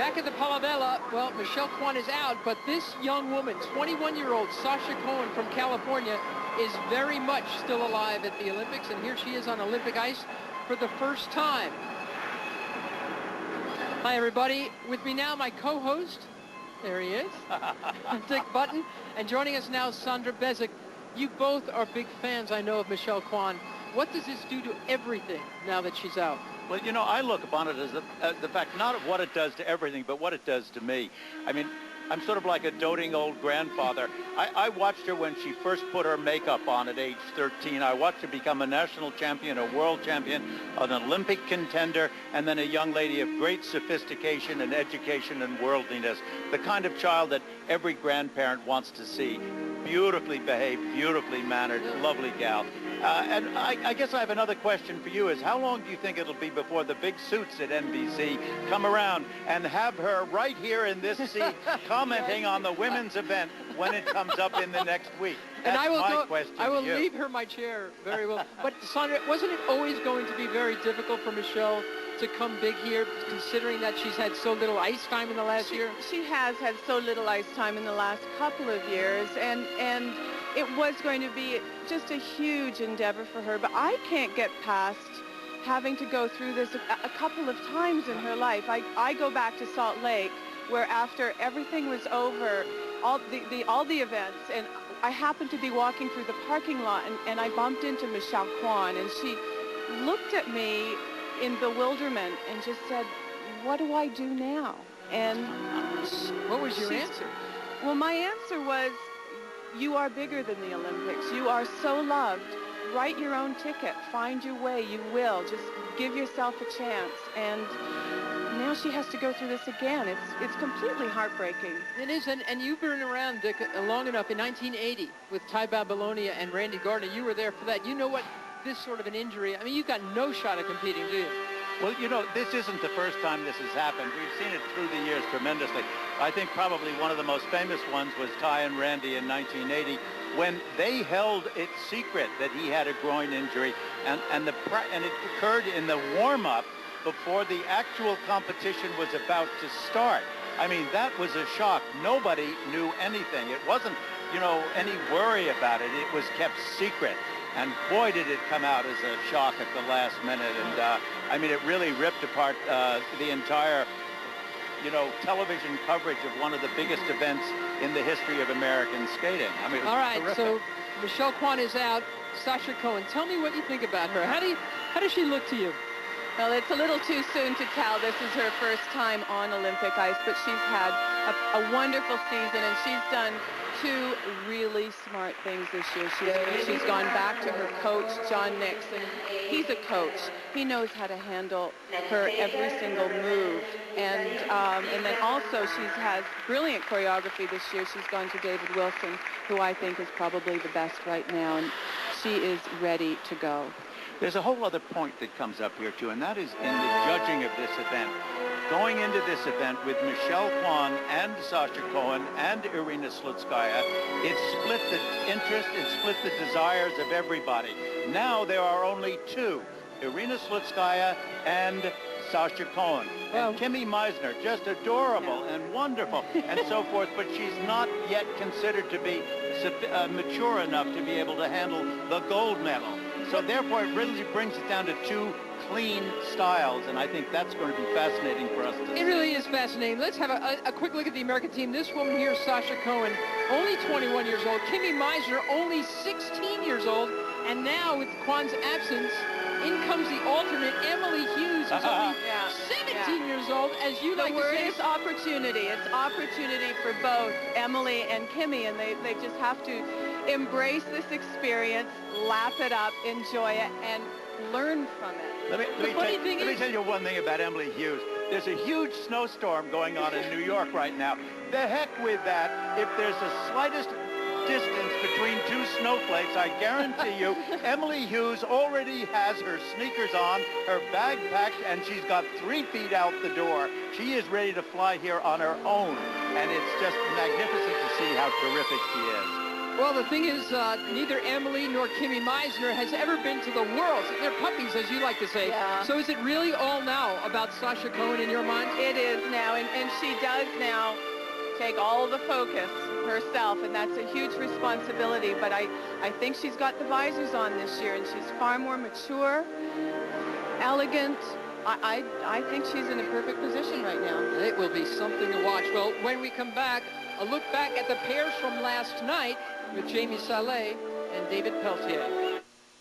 Back at the Palavela, well, Michelle Kwan is out, but this young woman, 21-year-old Sasha Cohen from California, is very much still alive at the Olympics, and here she is on Olympic ice for the first time. Hi, everybody. With me now, my co-host. There he is. Dick Button. And joining us now, Sandra Bezic. You both are big fans, I know, of Michelle Kwan. What does this do to everything now that she's out? Well, you know, I look upon it as the fact not of what it does to everything, but what it does to me. I mean, I'm sort of like a doting old grandfather. I watched her when she first put her makeup on at age 13. I watched her become a national champion, a world champion, an Olympic contender, and then a young lady of great sophistication and education and worldliness. The kind of child that every grandparent wants to see. Beautifully behaved, beautifully mannered, lovely gal. And I guess I have another question for you is how long do you think it'll be before the big suits at NBC come around and have her right here in this seat commenting on the women's event when it comes up in the next week? That's my question I will to you. leave her my chair very well. But Sandra, wasn't it always going to be very difficult for Michelle to come big here, considering that she's had so little ice time in the last year? She has had so little ice time in the last couple of years, and it was going to be just a huge endeavor for her. But I can't get past having to go through this a couple of times in her life. I go back to Salt Lake, where after everything was over, all the events, and I happened to be walking through the parking lot, and I bumped into Michelle Kwan, and she looked at me in bewilderment and just said, "What do I do now?" And what was your answer? Well, my answer was, you are bigger than the Olympics. You are so loved. Write your own ticket. Find your way. You will. Just give yourself a chance. And now she has to go through this again. It's completely heartbreaking. It is, and you've been around, Dick, long enough. In 1980, with Ty Babylonia and Randy Gardner, you were there for that. You know what this sort of an injury, I mean, you've got no shot at competing, do you? Well, you know, this isn't the first time this has happened. We've seen it through the years tremendously. I think probably one of the most famous ones was Ty and Randy in 1980 when they held it secret that he had a groin injury, and it occurred in the warm-up before the actual competition was about to start. I mean, that was a shock. Nobody knew anything. It wasn't, you know, any worry about it. It was kept secret. And boy, did it come out as a shock at the last minute. And I mean, it really ripped apart the entire, you know, television coverage of one of the biggest events in the history of American skating. I mean, it was all right, terrific. so Michelle Kwan is out. Sasha Cohen, tell me what you think about her. How does she look to you? Well, it's a little too soon to tell. This is her first time on Olympic ice, but she's had a wonderful season, and she's done two really smart things this year. She's gone back to her coach, John Nixon. He's a coach. He knows how to handle her every single move. And then also she has brilliant choreography this year. She's gone to David Wilson, who I think is probably the best right now, and she is ready to go. There's a whole other point that comes up here, too, and that is in the judging of this event. Going into this event with Michelle Kwan and Sasha Cohen and Irina Slutskaya, it split the interest, it split the desires of everybody. Now there are only two, Irina Slutskaya and Sasha Cohen. And Kimmy Meisner, just adorable and wonderful and so forth, but she's not yet considered to be mature enough to be able to handle the gold medal. So therefore, it really brings it down to two clean styles, and I think that's going to be fascinating for us to see. It really is fascinating. Let's have a quick look at the American team. This woman here, Sasha Cohen, only 21 years old. Kimmy Meisner, only 16 years old. And now, with Kwan's absence, in comes the alternate, Emily Hughes, who's only 17 years old, as you like to say. The word is opportunity. It's opportunity for both Emily and Kimmy, and they just have to embrace this experience, lap it up, enjoy it, and learn from it. Let me tell you one thing about Emily Hughes. There's a huge snowstorm going on in New York right now. The heck with that. If there's the slightest distance between two snowflakes, I guarantee you, Emily Hughes already has her sneakers on, her bag packed, and she's got 3 feet out the door. She is ready to fly here on her own, and it's just magnificent to see how terrific she is. Well, the thing is, neither Emily nor Kimmy Meisner has ever been to the Worlds. They're puppies, as you like to say. Yeah. So is it really all now about Sasha Cohen in your mind? It is now, and she does now take all the focus herself, and that's a huge responsibility. But I think she's got the visors on this year, and she's far more mature, elegant. I think she's in a perfect position right now. It will be something to watch. Well, when we come back, a look back at the pairs from last night with Jamie Salé and David Peltier.